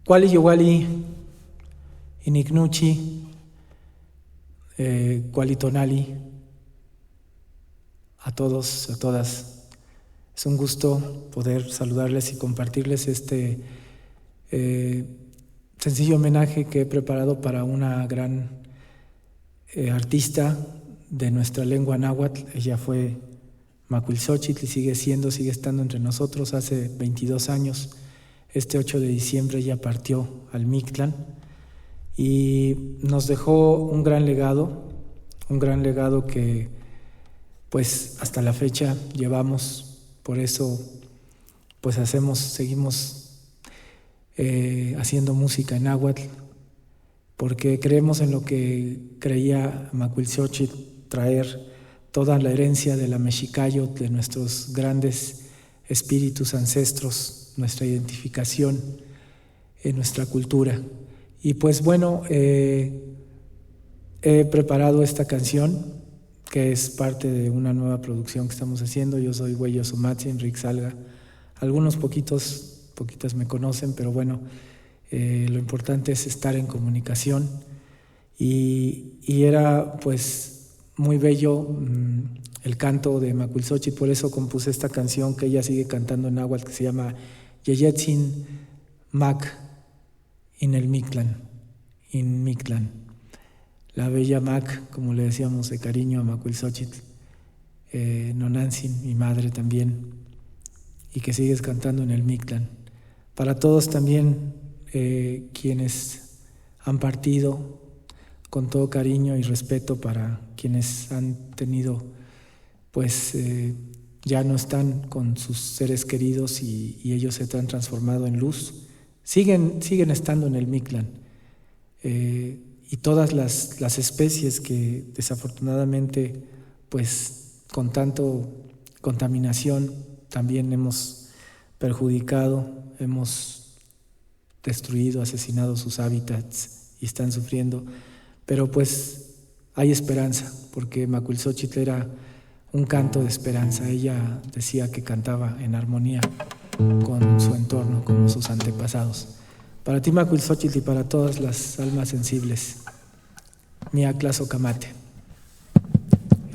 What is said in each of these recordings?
Kuali Yowali, Iniknuchi, Kuali Tonali, a todos, a todas. Es un gusto poder saludarles y compartirles este sencillo homenaje que he preparado para una gran artista de nuestra lengua náhuatl. Ella fue Macuilxóchitl y sigue estando entre nosotros hace 22 años. Este 8 de diciembre ella partió al Mictlán y nos dejó un gran legado que pues hasta la fecha llevamos. Por eso pues seguimos haciendo música en náhuatl, porque creemos en lo que creía Macuilxóchitl, traer toda la herencia de la Mexicayo, de nuestros grandes espíritus ancestros, nuestra identificación, nuestra cultura. Y pues bueno, he preparado esta canción que es parte de una nueva producción que estamos haciendo. Yo soy Güello Somatzi, Enrique Salga. Algunos poquitas me conocen, pero bueno, lo importante es estar en comunicación. Y era pues muy bello el canto de Macuilxóchitl, por eso compuse esta canción que ella sigue cantando en náhuatl, que se llama Yeyetzin Mac in el Mictlán, in Mictlán. La bella Mac, como le decíamos de cariño a Macuilxóchitl, Nonantzin, mi madre también, y que sigues cantando en el Mictlán. Para todos también quienes han partido, con todo cariño y respeto para quienes han tenido, pues ya no están con sus seres queridos y ellos se han transformado en luz, siguen estando en el Mictlán. Y todas las especies que desafortunadamente, pues con tanto contaminación también hemos perjudicado, hemos destruido, asesinado sus hábitats y están sufriendo. Pero pues hay esperanza, porque Macuilxóchitl era un canto de esperanza. Ella decía que cantaba en armonía con su entorno, como sus antepasados. Para ti, Macuilxóchitl, y para todas las almas sensibles, Mia Claso Camate.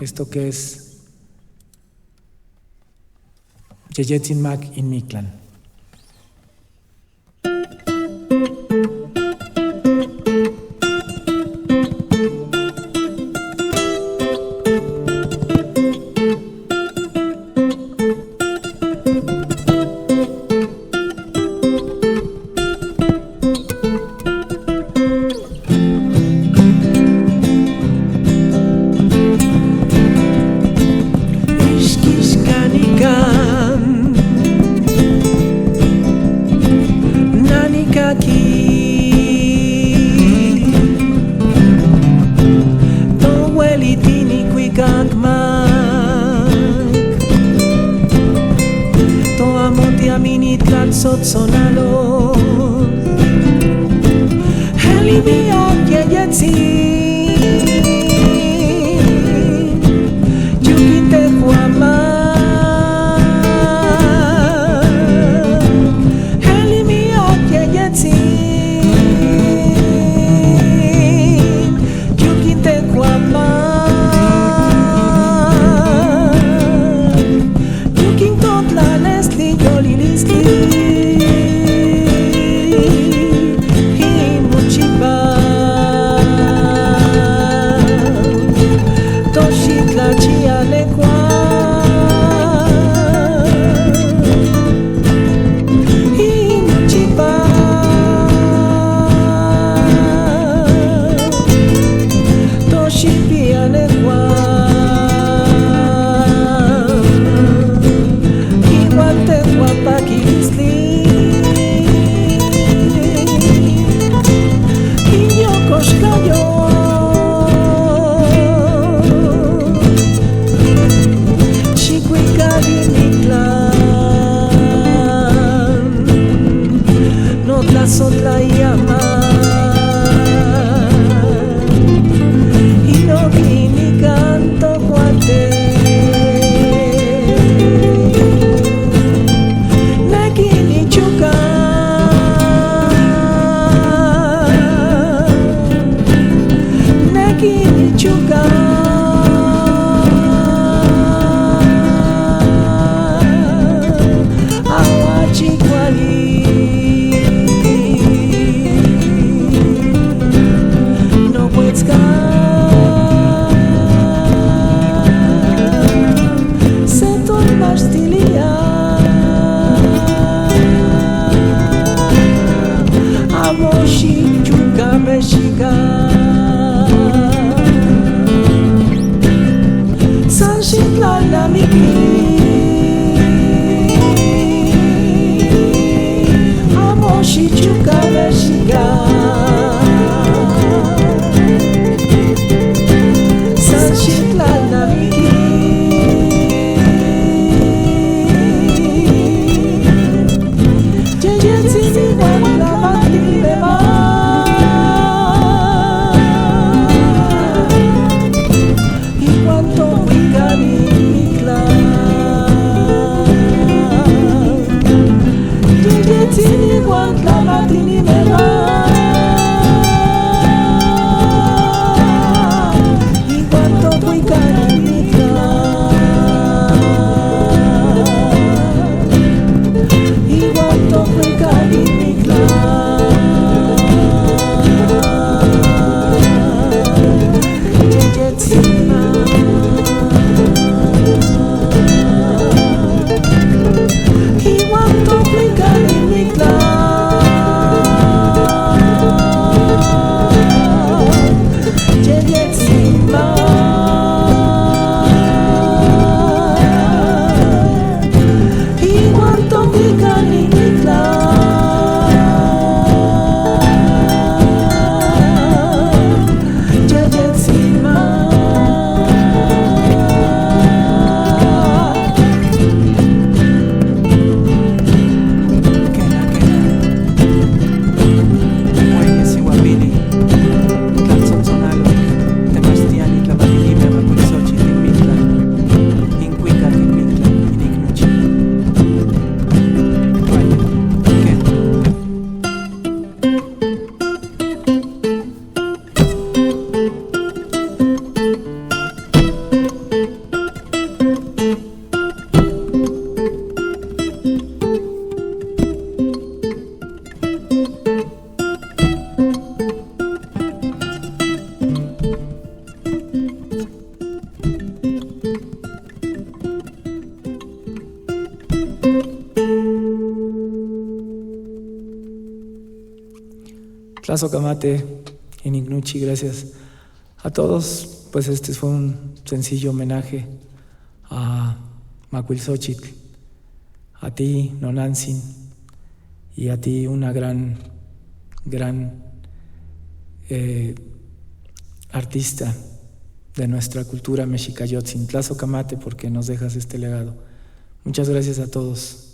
Esto que es Yeyetzin Mac in Mictlán. Igual te guapa, Tlazocamate, Inignuchi, gracias a todos. Pues este fue un sencillo homenaje a Macuilxóchitl, a ti, Nonantzin, y a ti, una gran artista de nuestra cultura mexicayotzin. Tlazocamate, porque nos dejas este legado. Muchas gracias a todos.